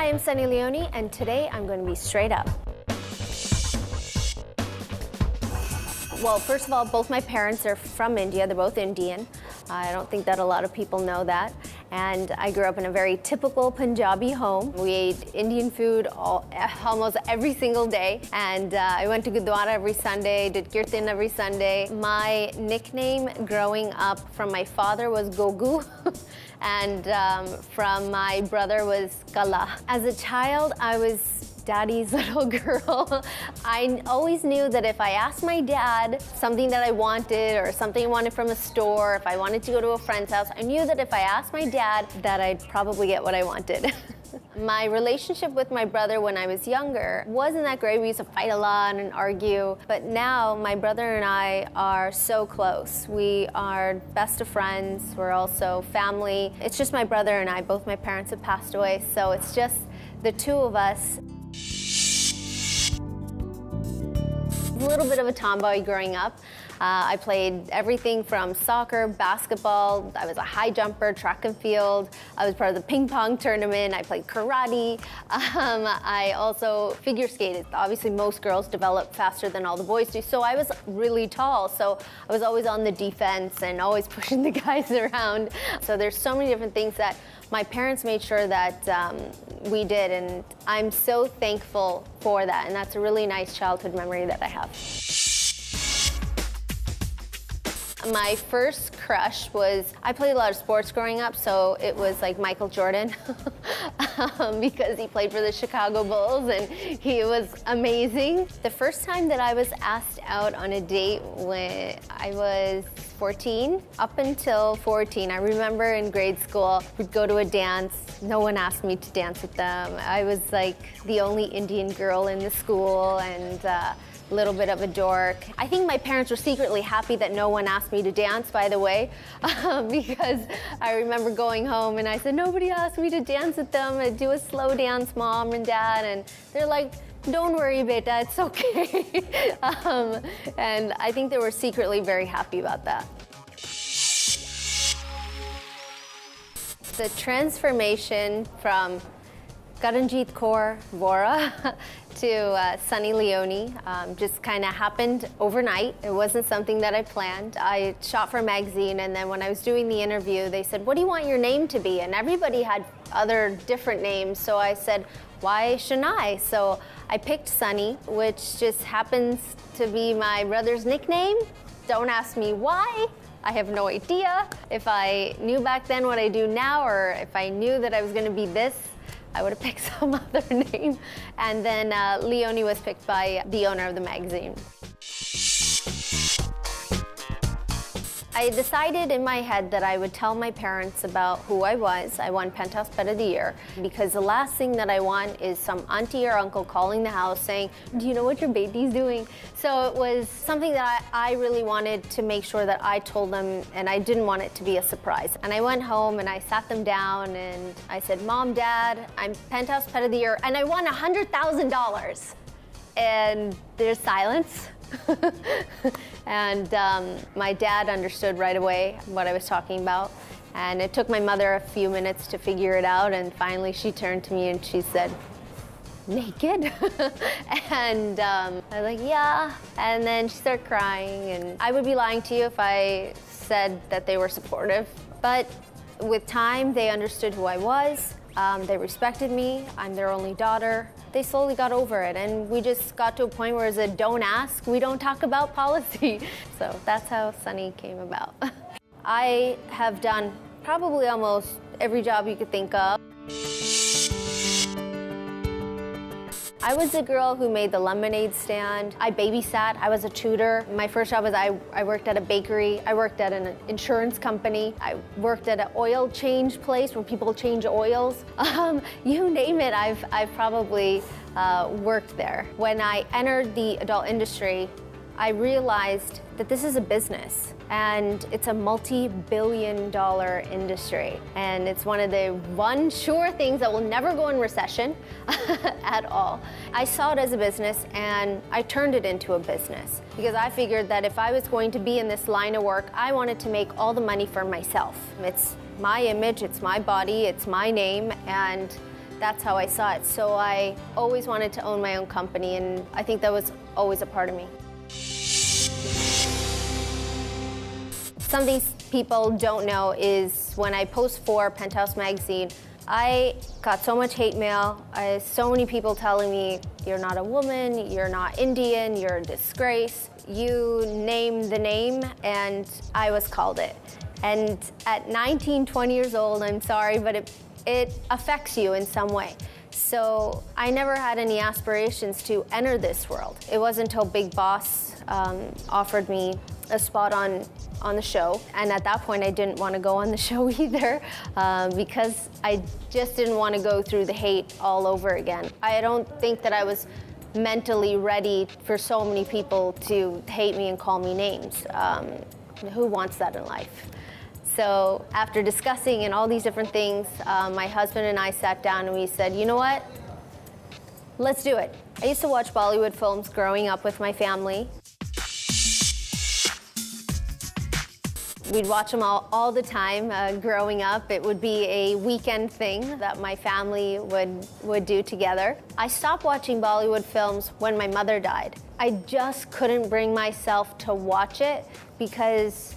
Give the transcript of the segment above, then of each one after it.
Hi, I'm Sunny Leone, and today I'm going to be straight up. Well, first of all, both my parents are from India. They're both Indian. I don't think that a lot of people know that. And I grew up in a very typical Punjabi home. We ate Indian food almost every single day. And I went to Gurdwara every Sunday, did Kirtan every Sunday. My nickname growing up from my father was Gogu. And from my brother was Kala. As a child, I was Daddy's little girl. I always knew that if I asked my dad something that I wanted or something I wanted from a store, if I wanted to go to a friend's house, I knew that if I asked my dad that I'd probably get what I wanted. My relationship with my brother when I was younger wasn't that great. We used to fight a lot and argue, but now my brother and I are so close. We are best of friends. We're also family. It's just my brother and I. Both my parents have passed away, so it's just the two of us. A little bit of a tomboy growing up. I played everything from soccer, basketball. I was a high jumper, track and field. I was part of the ping pong tournament. I played karate. I also figure skated. Obviously, most girls develop faster than all the boys do. So I was really tall. So I was always on the defense and always pushing the guys around. So there's so many different things that my parents made sure that we did. And I'm so thankful for that. And that's a really nice childhood memory that I have. My first crush was, I played a lot of sports growing up, so it was like Michael Jordan because he played for the Chicago Bulls and he was amazing. The first time that I was asked out on a date when I was 14, up until 14, I remember in grade school, we'd go to a dance. No one asked me to dance with them. I was like the only Indian girl in the school and a little bit of a dork. I think my parents were secretly happy that no one asked me to dance, by the way, because I remember going home and I said, nobody asked me to dance with them. I'd do a slow dance, Mom and Dad, and they're like, don't worry, beta, it's okay. And I think they were secretly very happy about that. The transformation from Karanjit Kaur Vora to Sunny Leone just kind of happened overnight. It wasn't something that I planned. I shot for a magazine, and then when I was doing the interview, they said, what do you want your name to be? And everybody had other different names, so I said, why shouldn't I? So I picked Sunny, which just happens to be my brother's nickname. Don't ask me why. I have no idea. If I knew back then what I do now, or if I knew that I was going to be this, I would have picked some other name. And then Leone was picked by the owner of the magazine. I decided in my head that I would tell my parents about who I was. I won Penthouse Pet of the Year because the last thing that I want is some auntie or uncle calling the house saying, do you know what your baby's doing? So it was something that I really wanted to make sure that I told them, and I didn't want it to be a surprise. And I went home and I sat them down and I said, Mom, Dad, I'm Penthouse Pet of the Year and I won $100,000. And there's silence. And my dad understood right away what I was talking about. And it took my mother a few minutes to figure it out. And finally she turned to me and she said, naked? And I was like, yeah. And then she started crying. And I would be lying to you if I said that they were supportive. But with time, they understood who I was. They respected me. I'm their only daughter. They slowly got over it, and we just got to a point where it's a don't ask, we don't talk about policy. So that's how Sunny came about. I have done probably almost every job you could think of. I was the girl who made the lemonade stand. I babysat, I was a tutor. My first job was I worked at a bakery. I worked at an insurance company. I worked at an oil change place where people change oils. You name it, I've probably worked there. When I entered the adult industry, I realized that this is a business and it's a multi-billion-dollar industry. And it's one of the one sure things that will never go in recession at all. I saw it as a business and I turned it into a business because I figured that if I was going to be in this line of work, I wanted to make all the money for myself. It's my image, it's my body, it's my name, and That's how I saw it. So I always wanted to own my own company, and I think that was always a part of me. Something people don't know is when I post for Penthouse magazine, I got so much hate mail. So many people telling me, you're not a woman, you're not Indian, you're a disgrace. You name the name, and I was called it. And at 19, 20 years old, I'm sorry, but it affects you in some way. So I never had any aspirations to enter this world. It wasn't until Big Boss offered me a spot on the show, and at that point I didn't want to go on the show either because I just didn't want to go through the hate all over again. I don't think that I was mentally ready for so many people to hate me and call me names. Who wants that in life? So after discussing and all these different things, my husband and I sat down and we said, you know what? Let's do it. I used to watch Bollywood films growing up with my family. We'd watch them all the time growing up. It would be a weekend thing that my family would do together. I stopped watching Bollywood films when my mother died. I just couldn't bring myself to watch it because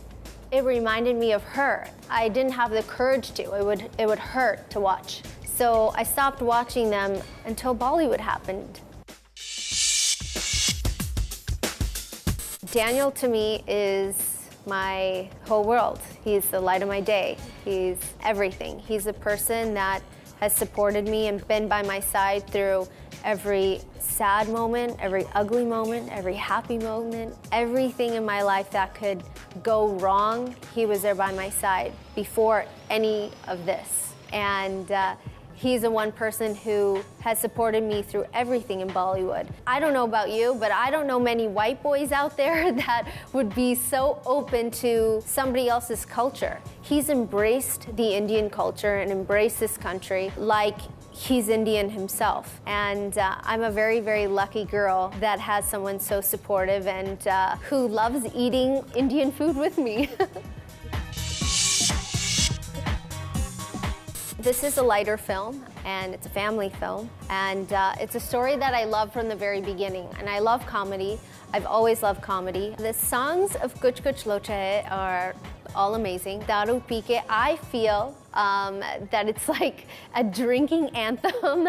it reminded me of her. I didn't have the courage to. It would hurt to watch. So I stopped watching them until Bollywood happened. Daniel to me is my whole world. He's the light of my day. He's everything. He's a person that has supported me and been by my side through every sad moment, every ugly moment, every happy moment, everything in my life that could go wrong. He was there by my side before any of this. And he's the one person who has supported me through everything in Bollywood. I don't know about you, but I don't know many white boys out there that would be so open to somebody else's culture. He's embraced the Indian culture and embraced this country like he's Indian himself. And I'm a very, very lucky girl that has someone so supportive and who loves eating Indian food with me. This is a lighter film, and it's a family film, and it's a story that I love from the very beginning, and I love comedy. I've always loved comedy. The songs of Kuch Kuch Locha Hai are all amazing. Daru Pee Ke, I feel that it's like a drinking anthem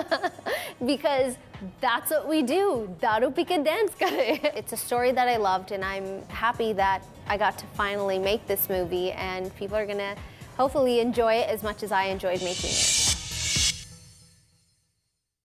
because that's what we do. Daru Pee Ke dance kare. It's a story that I loved, and I'm happy that I got to finally make this movie, and people are gonna hopefully enjoy it as much as I enjoyed making it.